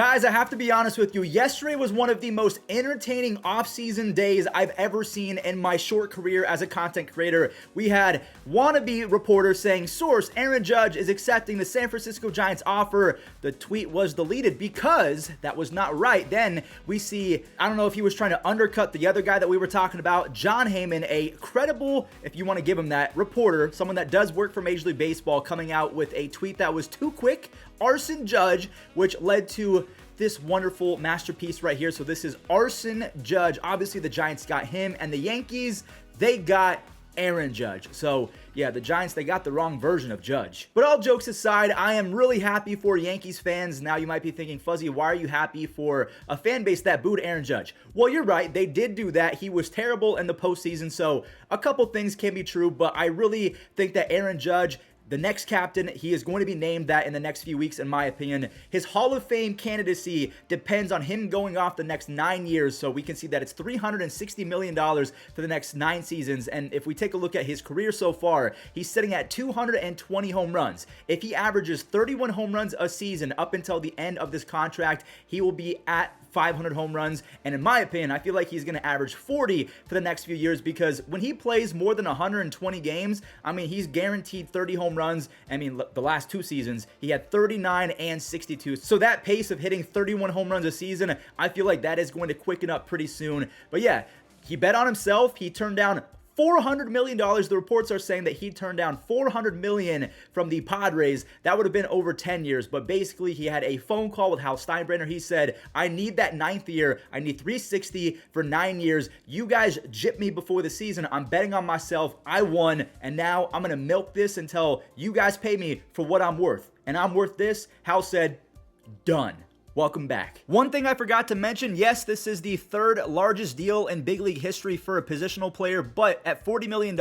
Guys, I have to be honest with you, yesterday was one of the most entertaining off-season days I've ever seen in my short career as a content creator. We had wannabe reporters saying, source, Aaron Judge is accepting the San Francisco Giants offer. The tweet was deleted because that was not right. Then we see, I don't know if he was trying to undercut the other guy that we were talking about, Jon Heyman, a credible, if you want to give him that, reporter, someone that does work for Major League Baseball, coming out with a tweet that was too quick, arson Judge, which led to this wonderful masterpiece right here. So this is Arson Judge. Obviously the Giants got him, and the Yankees, they got Aaron Judge. So yeah, the Giants, they got the wrong version of Judge. But all jokes aside, I am really happy for Yankees fans. Now you might be thinking, Fuzzy, why are you happy for a fan base that booed Aaron Judge? Well, you're right. They did do that. He was terrible in the postseason. So a couple things can be true, but I really think that Aaron Judge, the next captain, he is going to be named that in the next few weeks, in my opinion. His Hall of Fame candidacy depends on him going off the next 9 years. So we can see that it's $360 million for the next 9 seasons. And if we take a look at his career so far, he's sitting at 220 home runs. If he averages 31 home runs a season up until the end of this contract, he will be at 500 home runs. And in my opinion, I feel like he's going to average 40 for the next few years, because when he plays more than 120 games, I mean, he's guaranteed 30 home runs. I mean, the last 2 seasons, he had 39 and 62. So that pace of hitting 31 home runs a season, I feel like that is going to quicken up pretty soon. But yeah, he bet on himself. He turned down $400 million. The reports are saying that he turned down $400 million from the Padres. That would have been over 10 years. But basically, he had a phone call with Hal Steinbrenner. He said, I need that 9th year. I need 360 for 9 years. You guys gypped me before the season. I'm betting on myself. I won. And now I'm going to milk this until you guys pay me for what I'm worth. And I'm worth this. Hal said, done. Welcome back. One thing I forgot to mention, yes, this is the 3rd largest deal in big league history for a positional player, but at $40 million,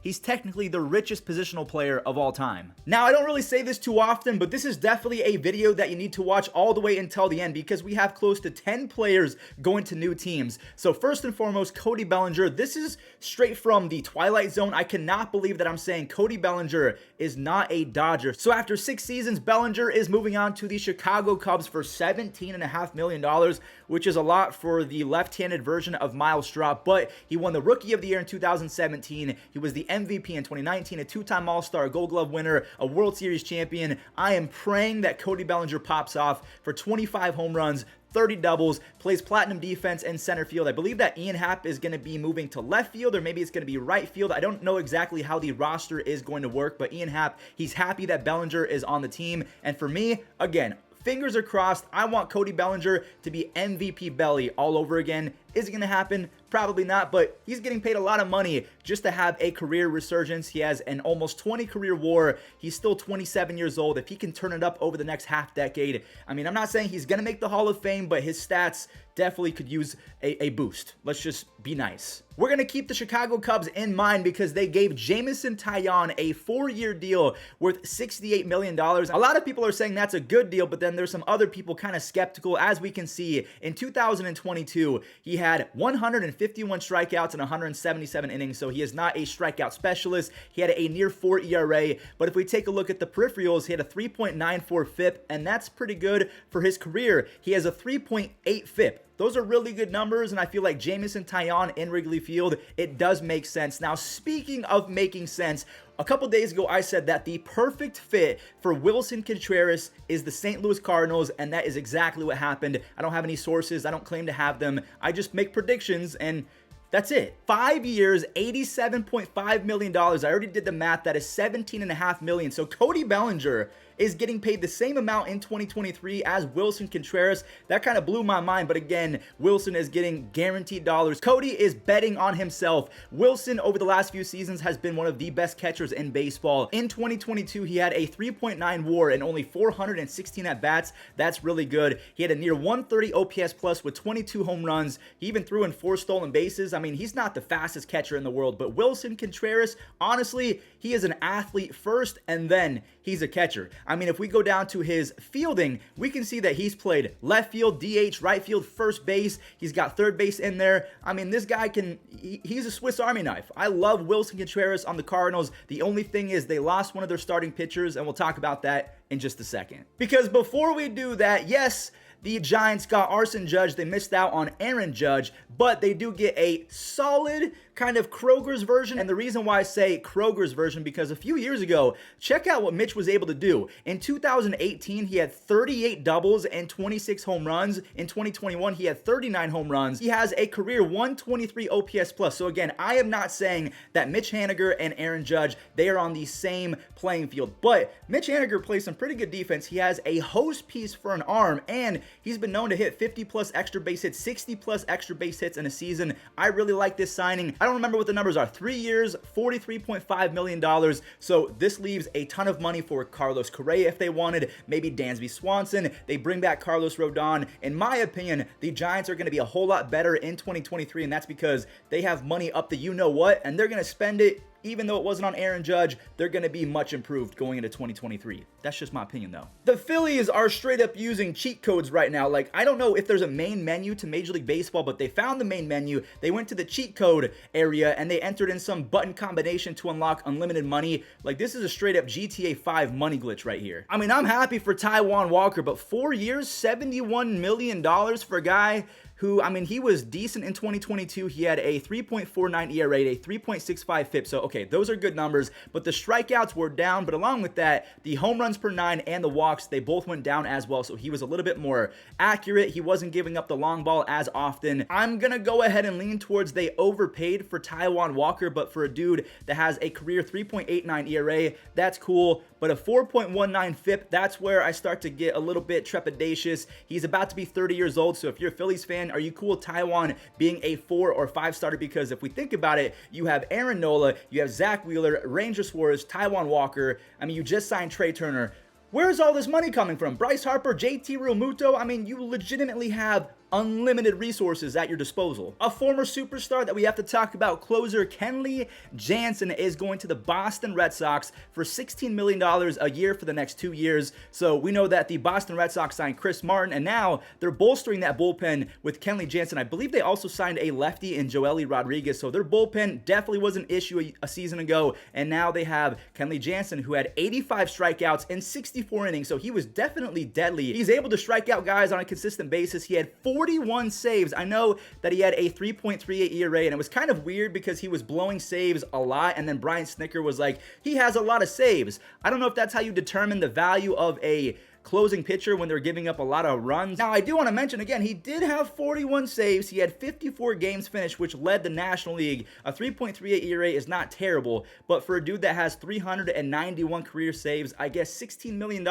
he's technically the richest positional player of all time. Now, I don't really say this too often, but this is definitely a video that you need to watch all the way until the end, because we have close to 10 players going to new teams. So first and foremost, Cody Bellinger. This is straight from the Twilight Zone. I cannot believe that I'm saying Cody Bellinger is not a Dodger. So after 6 seasons, Bellinger is moving on to the Chicago Cubs for $17.5 million, which is a lot for the left-handed version of Miles Straw, but he won the Rookie of the Year in 2017. He was the MVP in 2019, a 2-time All-Star, a Gold Glove winner, a World Series champion. I am praying that Cody Bellinger pops off for 25 home runs, 30 doubles, plays platinum defense in center field. I believe that Ian Happ is going to be moving to left field, or maybe it's going to be right field. I don't know exactly how the roster is going to work, but Ian Happ, he's happy that Bellinger is on the team. And for me, again, fingers are crossed. I want Cody Bellinger to be MVP Belly all over again. Is it going to happen? Probably not, but he's getting paid a lot of money just to have a career resurgence. He has an almost 20 career WAR. He's still 27 years old. If he can turn it up over the next half decade, I mean, I'm not saying he's going to make the Hall of Fame, but his stats definitely could use a boost. Let's just be nice. We're going to keep the Chicago Cubs in mind because they gave Jameson Taillon a 4-year deal worth $68 million. A lot of people are saying that's a good deal, but then there's some other people kind of skeptical. As we can see, in 2022, he had 151 strikeouts and 177 innings, so he is not a strikeout specialist. He had a near 4 ERA, but if we take a look at the peripherals, he had a 3.94 FIP, and that's pretty good for his career. He has a 3.8 FIP. Those are really good numbers, and I feel like Jameson Taillon in Wrigley Field, it does make sense. Now, speaking of making sense, a couple days ago, I said that the perfect fit for Willson Contreras is the St. Louis Cardinals, and that is exactly what happened. I don't have any sources. I don't claim to have them. I just make predictions, and that's it. 5 years, $87.5 million. I already did the math. That is $17.5 million. So Cody Bellinger is getting paid the same amount in 2023 as Willson Contreras. That kind of blew my mind, but again, Willson is getting guaranteed dollars. Cody is betting on himself. Willson, over the last few seasons, has been one of the best catchers in baseball. In 2022, he had a 3.9 WAR and only 416 at-bats. That's really good. He had a near 130 OPS plus with 22 home runs. He even threw in 4 stolen bases. I mean, he's not the fastest catcher in the world, but Willson Contreras, honestly, he is an athlete first, and then he's a catcher. I mean, if we go down to his fielding, we can see that he's played left field, DH, right field, first base. He's got third base in there. I mean, this guy he's a Swiss Army knife. I love Willson Contreras on the Cardinals. The only thing is they lost one of their starting pitchers, and we'll talk about that in just a second. Because before we do that, yes, the Giants got Arson Judge. They missed out on Aaron Judge, but they do get a solid kind of Kroger's version. And the reason why I say Kroger's version, because a few years ago, check out what Mitch was able to do. In 2018, he had 38 doubles and 26 home runs. In 2021, he had 39 home runs. He has a career 123 OPS plus. So again, I am not saying that Mitch Haniger and Aaron Judge, they are on the same playing field, but Mitch Haniger plays some pretty good defense. He has a hose piece for an arm, and he's been known to hit 50 plus extra base hits, 60 plus extra base hits in a season. I really like this signing. I don't remember what the numbers are. 3 years, $43.5 million. So this leaves a ton of money for Carlos Correa if they wanted, maybe Dansby Swanson. They bring back Carlos Rodon. In my opinion, the Giants are going to be a whole lot better in 2023, and that's because they have money up the you-know-what, and they're going to spend it. Even though it wasn't on Aaron Judge, they're going to be much improved going into 2023. That's just my opinion, though. The Phillies are straight up using cheat codes right now. Like, I don't know if there's a main menu to Major League Baseball, but they found the main menu. They went to the cheat code area, and they entered in some button combination to unlock unlimited money. Like, this is a straight up GTA 5 money glitch right here. I mean, I'm happy for Taijuan Walker, but 4 years, $71 million for a guy who, I mean, he was decent in 2022. He had a 3.49 ERA, a 3.65 FIP. So, okay, those are good numbers, but the strikeouts were down. But along with that, the home runs per 9 and the walks, they both went down as well. So he was a little bit more accurate. He wasn't giving up the long ball as often. I'm going to go ahead and lean towards they overpaid for Taijuan Walker, but for a dude that has a career 3.89 ERA, that's cool. But a 4.19 FIP, that's where I start to get a little bit trepidatious. He's about to be 30 years old. So if you're a Phillies fan, are you cool with Taijuan being a 4 or 5 starter? Because if we think about it, you have Aaron Nola, you have Zach Wheeler, Ranger Suarez, Taijuan Walker. I mean, you just signed Trey Turner. Where's all this money coming from? Bryce Harper, JT Realmuto? I mean, you legitimately have unlimited resources at your disposal. A former superstar that we have to talk about, closer Kenley Jansen, is going to the Boston Red Sox for $16 million a year for the next 2 years. So we know that the Boston Red Sox signed Chris Martin, and now they're bolstering that bullpen with Kenley Jansen. I believe they also signed a lefty in Joely Rodriguez. So their bullpen definitely was an issue a season ago, and now they have Kenley Jansen, who had 85 strikeouts in 64 innings. So he was definitely deadly. He's able to strike out guys on a consistent basis. He had 41 saves. I know that he had a 3.38 ERA, and it was kind of weird because he was blowing saves a lot, and then Brian Snitker was like, he has a lot of saves. I don't know if that's how you determine the value of a closing pitcher when they're giving up a lot of runs. Now, I do want to mention again, he did have 41 saves. He had 54 games finished, which led the National League. A 3.38 ERA is not terrible, but for a dude that has 391 career saves, I guess $16 million,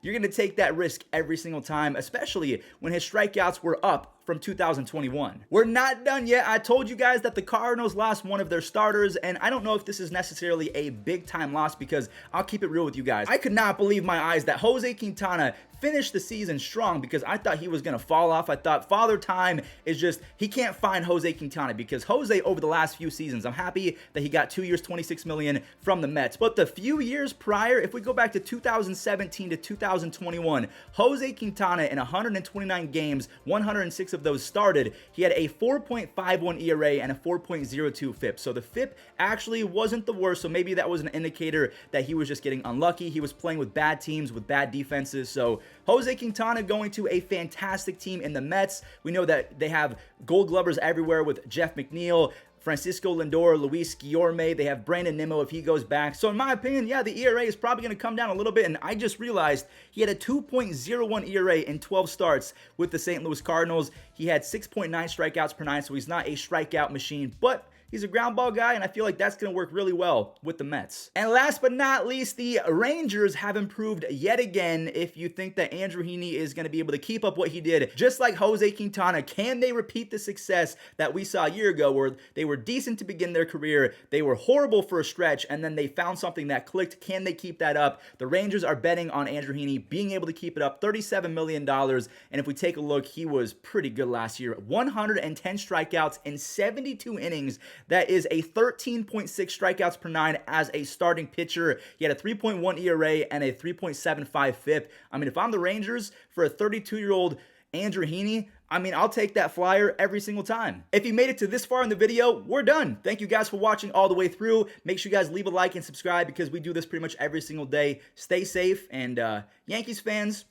you're going to take that risk every single time, especially when his strikeouts were up from 2021. We're not done yet. I told you guys that the Cardinals lost one of their starters, and I don't know if this is necessarily a big time loss, because I'll keep it real with you guys. I could not believe my eyes that Jose Quintana finished the season strong, because I thought he was going to fall off. I thought Father Time is just, he can't find Jose Quintana, because Jose over the last few seasons, I'm happy that he got 2 years, $26 million from the Mets. But the few years prior, if we go back to 2017 to 2021, Jose Quintana in 129 games, 106 of those started, he had a 4.51 ERA and a 4.02 FIP. So the FIP actually wasn't the worst. So maybe that was an indicator that he was just getting unlucky. He was playing with bad teams, with bad defenses. So Jose Quintana going to a fantastic team in the Mets. We know that they have Gold Glovers everywhere with Jeff McNeil, Francisco Lindor, Luis Guillorme. They have Brandon Nimmo if he goes back. So in my opinion, yeah, the ERA is probably going to come down a little bit. And I just realized he had a 2.01 ERA in 12 starts with the St. Louis Cardinals. He had 6.9 strikeouts per 9, so he's not a strikeout machine, but he's a ground ball guy, and I feel like that's going to work really well with the Mets. And last but not least, the Rangers have improved yet again. If you think that Andrew Heaney is going to be able to keep up what he did, just like Jose Quintana, can they repeat the success that we saw a year ago, where they were decent to begin their career, they were horrible for a stretch, and then they found something that clicked? Can they keep that up? The Rangers are betting on Andrew Heaney being able to keep it up, $37 million. And if we take a look, he was pretty good last year. 110 strikeouts in 72 innings. That is a 13.6 strikeouts per 9 as a starting pitcher. He had a 3.1 ERA and a 3.75 FIP. I mean, if I'm the Rangers, for a 32-year-old Andrew Heaney, I mean, I'll take that flyer every single time. If you made it to this far in the video, we're done. Thank you guys for watching all the way through. Make sure you guys leave a like and subscribe, because we do this pretty much every single day. Stay safe, and Yankees fans,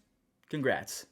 congrats.